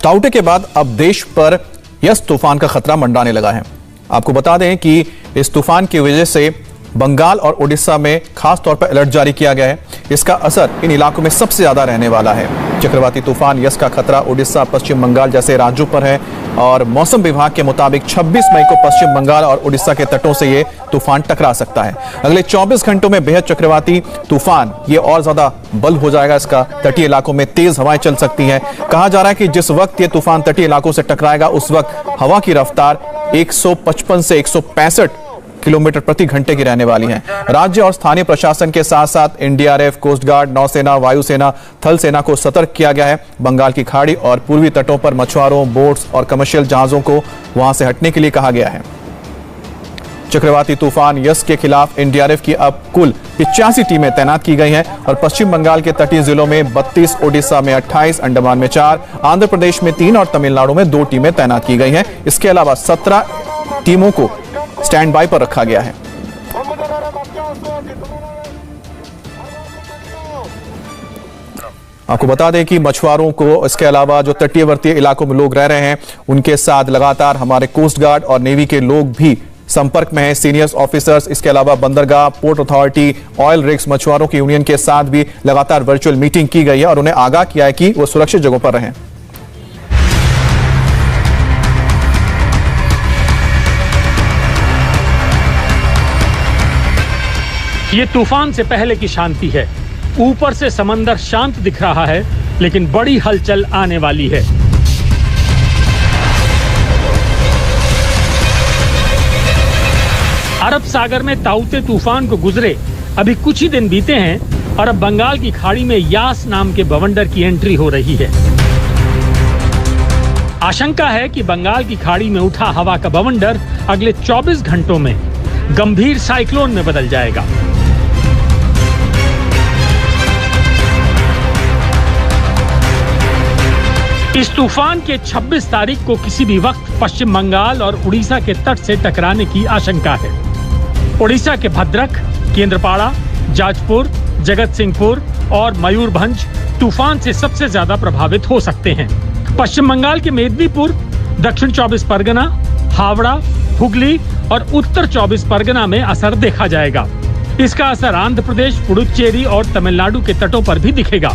ताउते के बाद अब देश पर यस तूफान का खतरा मंडराने लगा है। आपको बता दें कि इस तूफान की वजह से बंगाल और ओडिशा में खास तौर पर अलर्ट जारी किया गया है। इसका असर इन इलाकों में सबसे ज्यादा रहने वाला है। चक्रवाती तूफान यस का खतरा ओडिशा, पश्चिम बंगाल जैसे राज्यों पर है और मौसम विभाग के मुताबिक 26 मई को पश्चिम बंगाल और ओडिशा के तटों से ये तूफान टकरा सकता है। अगले 24 घंटों में बेहद चक्रवाती तूफान ये और ज्यादा बल हो जाएगा। इसका तटीय इलाकों में तेज हवाएं चल सकती हैं। कहा जा रहा है कि जिस वक्त ये तूफान तटीय इलाकों से टकराएगा उस वक्त हवा की रफ्तार 155 से 165 किलोमीटर प्रति घंटे की रहने वाली है। राज्य और स्थानीय प्रशासन के साथ साथ एनडीआरएफ, कोस्ट गार्ड, नौसेना, वायुसेना, थल सेना को सतर्क किया गया है। बंगाल की खाड़ी और पूर्वी तटों पर मछुआरों, बोट्स और कमर्शियल जहाजों को वहां से हटने के लिए कहा गया है। चक्रवाती तूफान यस के खिलाफ एनडीआरएफ की अब कुल 85 टीमें तैनात की गई हैं और पश्चिम बंगाल के तटीय जिलों में 32, ओडिशा में 28, अंडमान में 4, आंध्र प्रदेश में 3 और तमिलनाडु में 2 टीमें तैनात की गई हैं। इसके अलावा 17 टीमों को स्टैंड बाय पर रखा गया है। आपको बता दें कि मछुआरों को, इसके अलावा जो तटीयवर्ती इलाकों में लोग रह रहे हैं, उनके साथ लगातार हमारे कोस्ट गार्ड और नेवी के लोग भी संपर्क में हैं, सीनियर्स ऑफिसर्स। इसके अलावा बंदरगाह, पोर्ट अथॉरिटी, ऑयल रिग्स, मछुआरों की यूनियन के साथ भी लगातार वर्चुअल मीटिंग की गई है और उन्हें आगाह किया है कि वो सुरक्षित जगहों पर रहें। ये तूफान से पहले की शांति है। ऊपर से समंदर शांत दिख रहा है, लेकिन बड़ी हलचल आने वाली है। अरब सागर में ताउते तूफान को गुजरे अभी कुछ ही दिन बीते हैं और अब बंगाल की खाड़ी में यास नाम के बवंडर की एंट्री हो रही है। आशंका है कि बंगाल की खाड़ी में उठा हवा का बवंडर अगले 24 घंटों में गंभीर साइक्लोन में बदल जाएगा। इस तूफान के 26 तारीख को किसी भी वक्त पश्चिम बंगाल और उड़ीसा के तट से टकराने की आशंका है। उड़ीसा के भद्रक, केंद्रपाड़ा, जाजपुर, जगत सिंहपुर और मयूरभंज तूफान से सबसे ज्यादा प्रभावित हो सकते हैं। पश्चिम बंगाल के मेदिनीपुर, दक्षिण 24 परगना, हावड़ा, हुगली और उत्तर 24 परगना में असर देखा जाएगा। इसका असर आंध्र प्रदेश, पुडुचेरी और तमिलनाडु के तटों पर भी दिखेगा।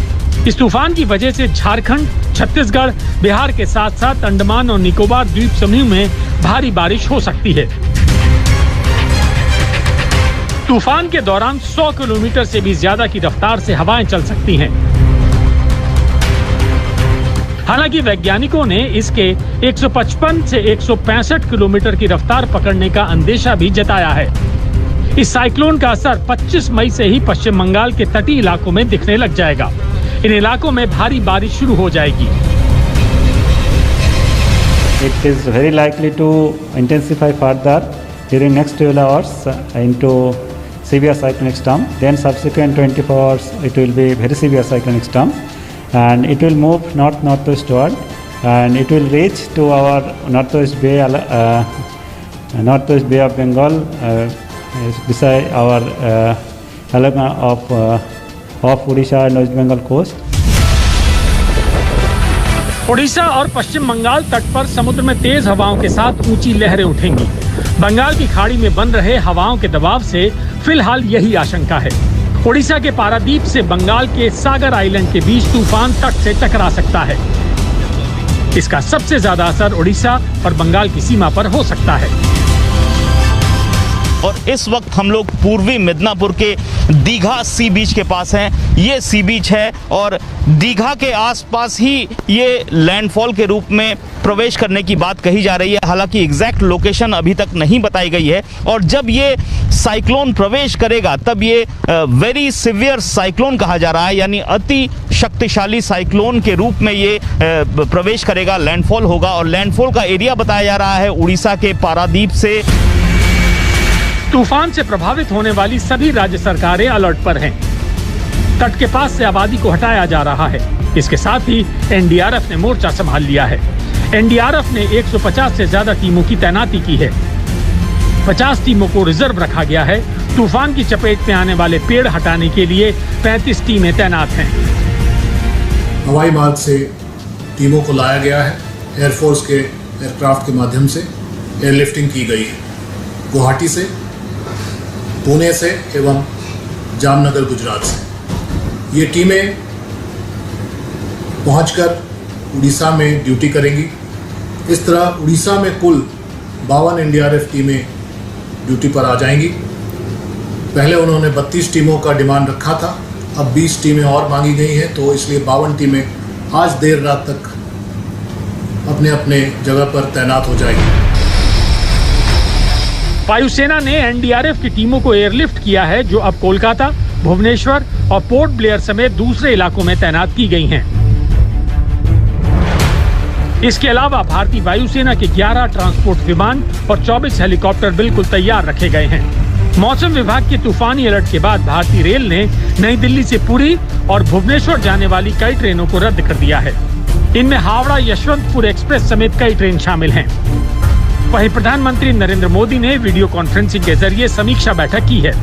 इस तूफान की वजह से झारखंड, छत्तीसगढ़, बिहार के साथ साथ अंडमान और निकोबार द्वीप समूह में भारी बारिश हो सकती है। तूफान के दौरान 100 किलोमीटर से भी ज्यादा की रफ्तार से हवाएं चल सकती हैं। हालांकि वैज्ञानिकों ने इसके 155 से 165 किलोमीटर की रफ्तार पकड़ने का अंदेशा भी जताया है। इस साइक्लोन का असर 25 मई से ही पश्चिम बंगाल के तटीय इलाकों में दिखने लग जाएगा। इन इलाकों में भारी बारिश शुरू हो जाएगी। It is very likely to intensify further during next 12 hours into severe cyclonic storm. Then subsequent 24 hours it will be very severe cyclonic storm, and it will move northwestward, and it will reach to our northwest bay of Bengal, beside our along of Odisha and West Bengal coast. Odisha और पश्चिम बंगाल तट पर समुद्र में तेज हवाओं के साथ ऊंची लहरें उठेंगी। बंगाल की खाड़ी में बन रहे हवाओं के दबाव से फिलहाल यही आशंका है। ओडिशा के पारादीप से बंगाल के सागर आइलैंड के बीच तूफान तट से टकरा सकता है। इसका सबसे ज्यादा असर ओडिशा और बंगाल की सीमा पर हो सकता है। और इस वक्त हम लोग पूर्वी मिदनापुर के दीघा सी बीच के पास हैं। ये सी बीच है और दीघा के आसपास ही ये लैंडफॉल के रूप में प्रवेश करने की बात कही जा रही है। हालांकि एग्जैक्ट लोकेशन अभी तक नहीं बताई गई है और जब ये साइक्लोन प्रवेश करेगा तब ये वेरी सिवियर साइक्लोन कहा जा रहा है, यानी अति शक्तिशाली साइक्लोन के रूप में ये प्रवेश करेगा, लैंडफॉल होगा। और लैंडफॉल का एरिया बताया जा रहा है उड़ीसा के पारादीप से। तूफान से प्रभावित होने वाली सभी राज्य सरकारें अलर्ट पर हैं। तट के पास से आबादी को हटाया जा रहा है। इसके साथ ही एनडीआरएफ ने मोर्चा संभाल लिया है। एनडीआरएफ ने 150 से ज्यादा टीमों की तैनाती की है। 50 टीमों को रिजर्व रखा गया है। तूफान की चपेट में आने वाले पेड़ हटाने के लिए 35 टीमें तैनात हैं। हवाई मार्ग से टीमों को लाया गया है। एयरफोर्स के एयरक्राफ्ट के माध्यम से एयरलिफ्टिंग की गई है गुवाहाटी से, पुणे से एवं जामनगर गुजरात से। ये टीमें पहुंचकर उड़ीसा में ड्यूटी करेंगी। इस तरह उड़ीसा में कुल 52 एनडीआरएफ टीमें ड्यूटी पर आ जाएंगी। पहले उन्होंने 32 टीमों का डिमांड रखा था, अब 20 टीमें और मांगी गई हैं, तो इसलिए 52 टीमें आज देर रात तक अपने अपने जगह पर तैनात हो जाएंगी। वायुसेना ने एनडीआरएफ की टीमों को एयरलिफ्ट किया है, जो अब कोलकाता, भुवनेश्वर और पोर्ट ब्लेयर समेत दूसरे इलाकों में तैनात की गई हैं। इसके अलावा भारतीय वायुसेना के 11 ट्रांसपोर्ट विमान और 24 हेलीकॉप्टर बिल्कुल तैयार रखे गए हैं। मौसम विभाग के तूफानी अलर्ट के बाद भारतीय रेल ने नई दिल्ली से पुरी और भुवनेश्वर जाने वाली कई ट्रेनों को रद्द कर दिया है। इनमें हावड़ा यशवंतपुर एक्सप्रेस समेत कई ट्रेन शामिल हैं। वहीं प्रधानमंत्री नरेंद्र मोदी ने वीडियो कॉन्फ्रेंसिंग के जरिए समीक्षा बैठक की है।